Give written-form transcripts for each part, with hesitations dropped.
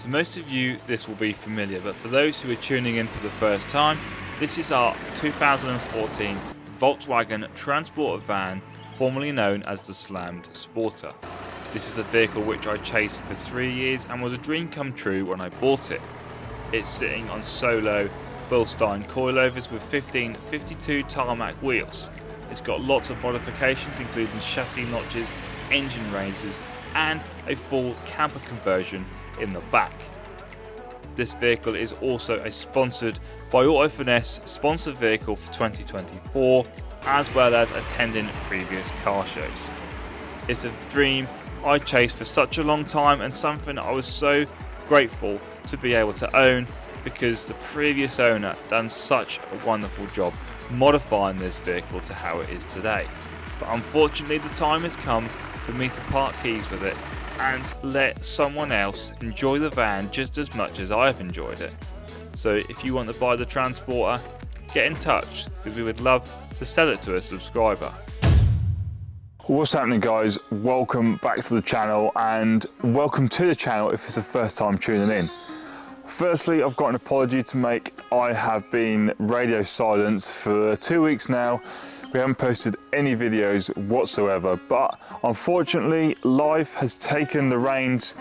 To most of you this will be familiar, but for those who are tuning in for the first time, this is our 2014 Volkswagen transporter van, formerly known as the Slammed Sporter. This is a vehicle which I chased for 3 years and was a dream come true when I bought it. It's sitting on solo Bilstein coilovers with 1552 tarmac wheels. It's got lots of modifications including chassis notches, engine raises and a full camper conversion in the back. This vehicle is also a sponsored by Autofinesse sponsored vehicle for 2024, as well as attending previous car shows. It's a dream I chased for such a long time and something I was so grateful to be able to own, because the previous owner done such a wonderful job modifying this vehicle to how it is today. But unfortunately the time has come for me to part keys with it and let someone else enjoy the van just as much as I've enjoyed it. So if you want to buy the transporter, get in touch, because we would love to sell it to a subscriber. What's happening, guys? Welcome back to the channel, and welcome to the channel if it's the first time tuning in. Firstly, I've got an apology to make. I have been radio silent for 2 weeks now. We haven't posted any videos whatsoever, but unfortunately life has taken the reins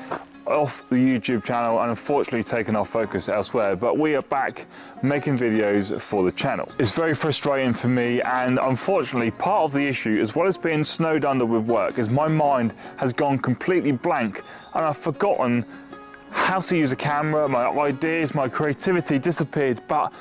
off the YouTube channel and unfortunately taken our focus elsewhere, but we are back making videos for the channel. It's very frustrating for me, and unfortunately part of the issue, as well as being snowed under with work, is my mind has gone completely blank and I've forgotten how to use a camera. My ideas, my creativity disappeared, but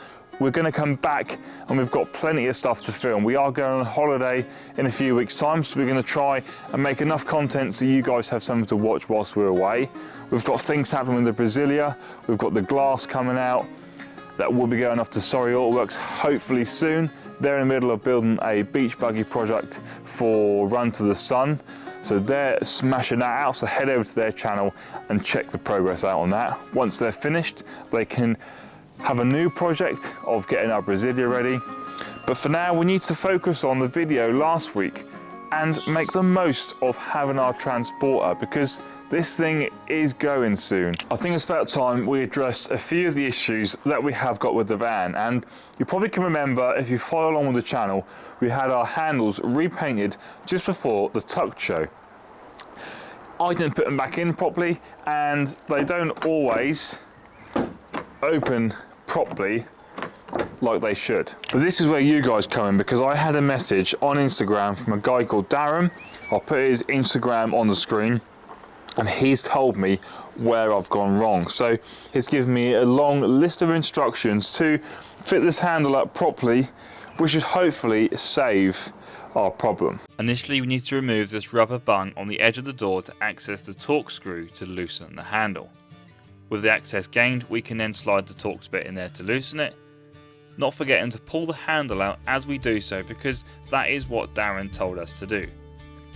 we're going to come back and we've got plenty of stuff to film. We are going on holiday in a few weeks time, so we're going to try and make enough content so you guys have something to watch whilst we're away. We've got things happening with the Brasilia, we've got the glass coming out that will be going off to Sorry Autoworks hopefully soon. They're in the middle of building a beach buggy project for Run to the Sun, so they're smashing that out, so head over to their channel and check the progress out on that. Once they're finished, they can have a new project of getting our Brasilia ready. But for now, we need to focus on the video last week and make the most of having our transporter, because this thing is going soon. I think it's about time we addressed a few of the issues that we have got with the van, and you probably can remember, if you follow along with the channel, we had our handles repainted just before the Tuck show. I didn't put them back in properly, and they don't always open properly like they should. But this is where you guys come in, because I had a message on Instagram from a guy called Darren. I'll put his Instagram on the screen, and he's told me where I've gone wrong. So he's given me a long list of instructions to fit this handle up properly, which should hopefully save our problem. Initially we need to remove this rubber bung on the edge of the door to access the torque screw to loosen the handle. With the access gained, we can then slide the Torx bit in there to loosen it, not forgetting to pull the handle out as we do so, because that is what Darren told us to do.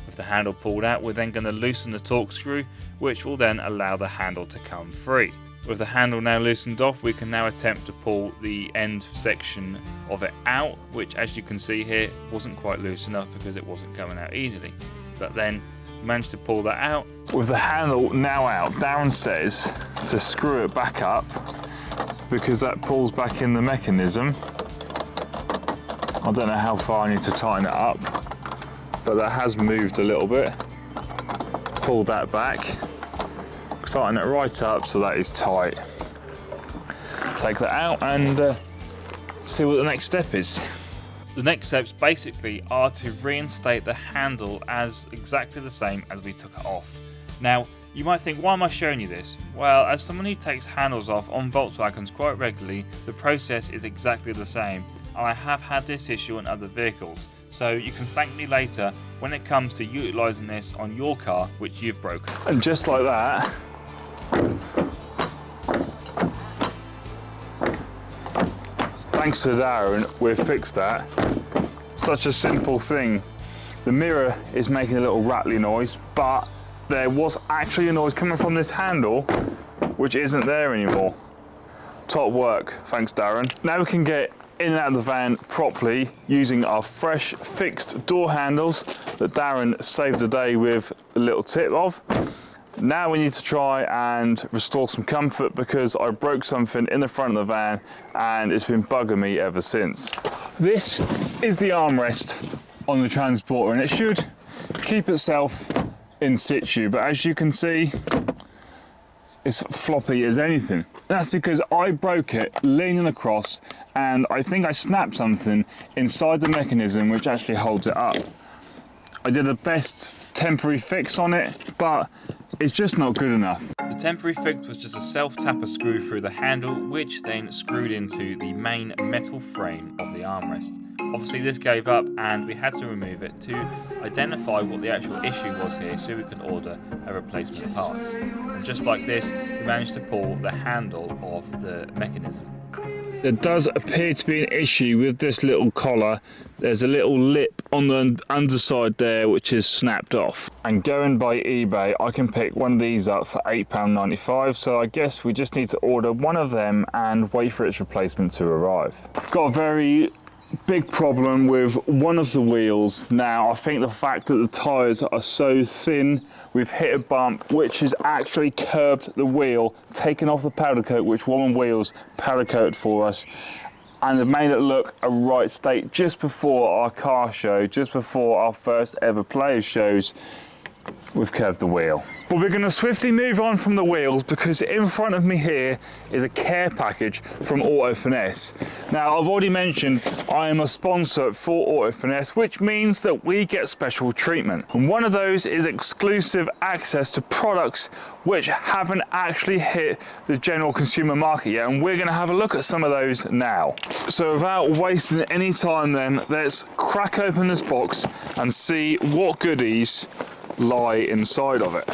With the handle pulled out, we're then going to loosen the Torx screw, which will then allow the handle to come free. With the handle now loosened off, we can now attempt to pull the end section of it out, which, as you can see here, wasn't quite loose enough because it wasn't coming out easily. But then managed to pull that out. With the handle now out, Darren says to screw it back up, because that pulls back in the mechanism. I don't know how far I need to tighten it up, but that has moved a little bit. Pull that back, tighten it right up so that is tight. Take that out and see what the next step is. The next steps basically are to reinstate the handle as exactly the same as we took it off. Now, you might think, why am I showing you this? Well, as someone who takes handles off on Volkswagens quite regularly, the process is exactly the same, and I have had this issue on other vehicles. So you can thank me later when it comes to utilising this on your car, which you've broken. And just like that, thanks to Darren, we've fixed that. Such a simple thing. The mirror is making a little rattly noise, but there was actually a noise coming from this handle, which isn't there anymore. Top work, thanks Darren. Now we can get in and out of the van properly using our fresh fixed door handles that Darren saved the day with a little tip of. Now we need to try and restore some comfort because I broke something in the front of the van and it's been bugging me ever since. This is the armrest on the Transporter and it should keep itself in situ, but as you can see, it's floppy as anything. That's because I broke it leaning across and I think I snapped something inside the mechanism which actually holds it up. I did the best temporary fix on it, but it's just not good enough. The temporary fix was just a self-tapper screw through the handle, which then screwed into the main metal frame of the armrest. Obviously this gave up and we had to remove it to identify what the actual issue was here so we could order a replacement parts. And just like this, we managed to pull the handle off the mechanism. There does appear to be an issue with this little collar. There's a little lip on the underside there which is snapped off. And going by eBay, I can pick one of these up for £8.95, so I guess we just need to order one of them and wait for its replacement to arrive. Got a very big problem with one of the wheels now. I think the fact that the tyres are so thin, we've hit a bump which has actually curbed the wheel, taken off the powder coat which Woman Wheels powder coated for us, and have made it look a right state just before our car show, just before our first ever players shows. We've curved the wheel. But we're going to swiftly move on from the wheels because in front of me here is a care package from Autofinesse. Now, I've already mentioned I am a sponsor for Autofinesse, which means that we get special treatment. And one of those is exclusive access to products which haven't actually hit the general consumer market yet. And we're going to have a look at some of those now. So without wasting any time then, let's crack open this box and see what goodies lie inside of it.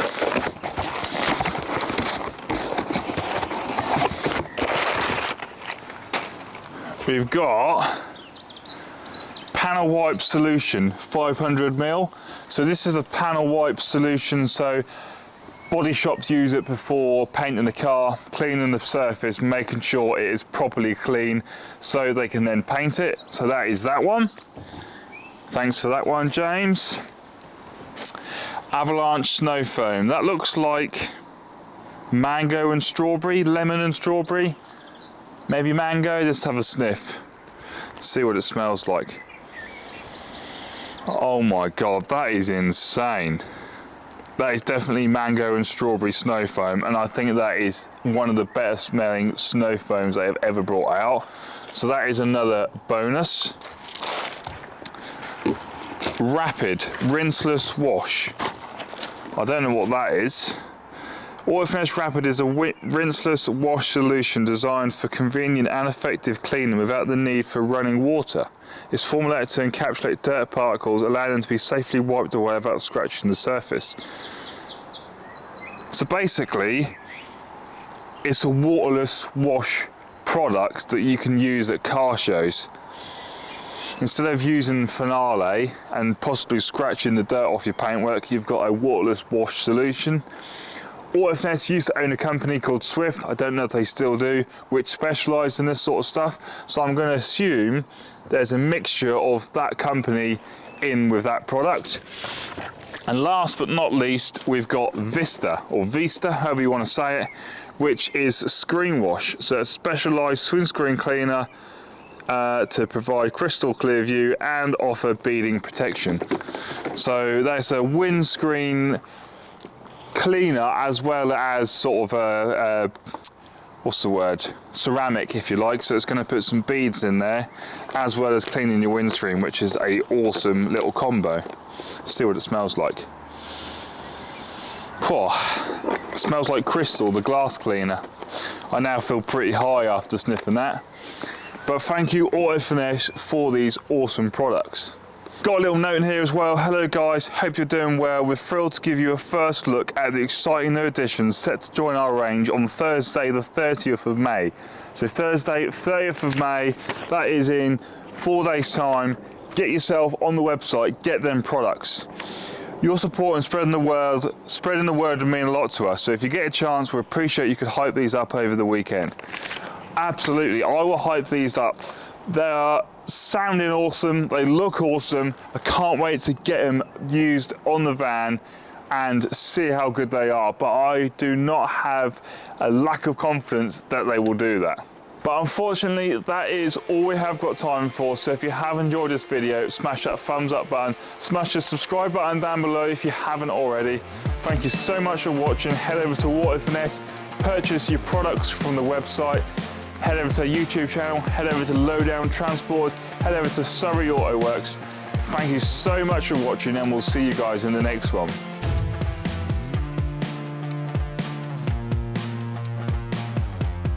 We've got panel wipe solution 500ml. So this is a panel wipe solution, so body shops use it before painting the car, cleaning the surface, making sure it is properly clean so they can then paint it. So that is that one. Thanks for that one, James. Avalanche snow foam. That looks like mango and strawberry, lemon and strawberry. Maybe mango. Let's have a sniff. See what it smells like. Oh my god, that is insane. That is definitely mango and strawberry snow foam, and I think that is one of the better smelling snow foams they have ever brought out. So that is another bonus. Rapid rinseless wash. I don't know what that is. Autofinesse Rapid is a rinseless wash solution designed for convenient and effective cleaning without the need for running water. It's formulated to encapsulate dirt particles, allowing them to be safely wiped away without scratching the surface. So basically, it's a waterless wash product that you can use at car shows. Instead of using Finale and possibly scratching the dirt off your paintwork, you've got a waterless wash solution. Autofinesse used to own a company called Swift, I don't know if they still do, which specialised in this sort of stuff. So I'm going to assume there's a mixture of that company in with that product. And last but not least, we've got Vista, or Vista, however you want to say it, which is screen wash. So it's a specialised windscreen cleaner to provide crystal clear view and offer beading protection. So that's a windscreen cleaner as well as sort of a what's the word, ceramic if you like. So it's going to put some beads in there as well as cleaning your windscreen, which is a awesome little combo. See what it smells like. Oh, it smells like crystal, the glass cleaner. I now feel pretty high after sniffing that. But thank you Autofinesse for these awesome products. Got a little note in here as well. Hello guys, hope you're doing well. We're thrilled to give you a first look at the exciting new additions set to join our range on Thursday the 30th of May. So Thursday 30th of May, that is in 4 days time. Get yourself on the website, get them products. Your support and spreading the word would mean a lot to us. So if you get a chance, we appreciate you could hype these up over the weekend. Absolutely, I will hype these up. They are sounding awesome, they look awesome. I can't wait to get them used on the van and see how good they are, but I do not have a lack of confidence that they will do that. But unfortunately, that is all we have got time for. So if you have enjoyed this video, smash that thumbs up button, smash the subscribe button down below if you haven't already. Thank you so much for watching. Head over to Autofinesse, purchase your products from the website, head over to the YouTube channel, head over to Lowdown Transports, head over to Surrey Auto Works. Thank you so much for watching, and we'll see you guys in the next one.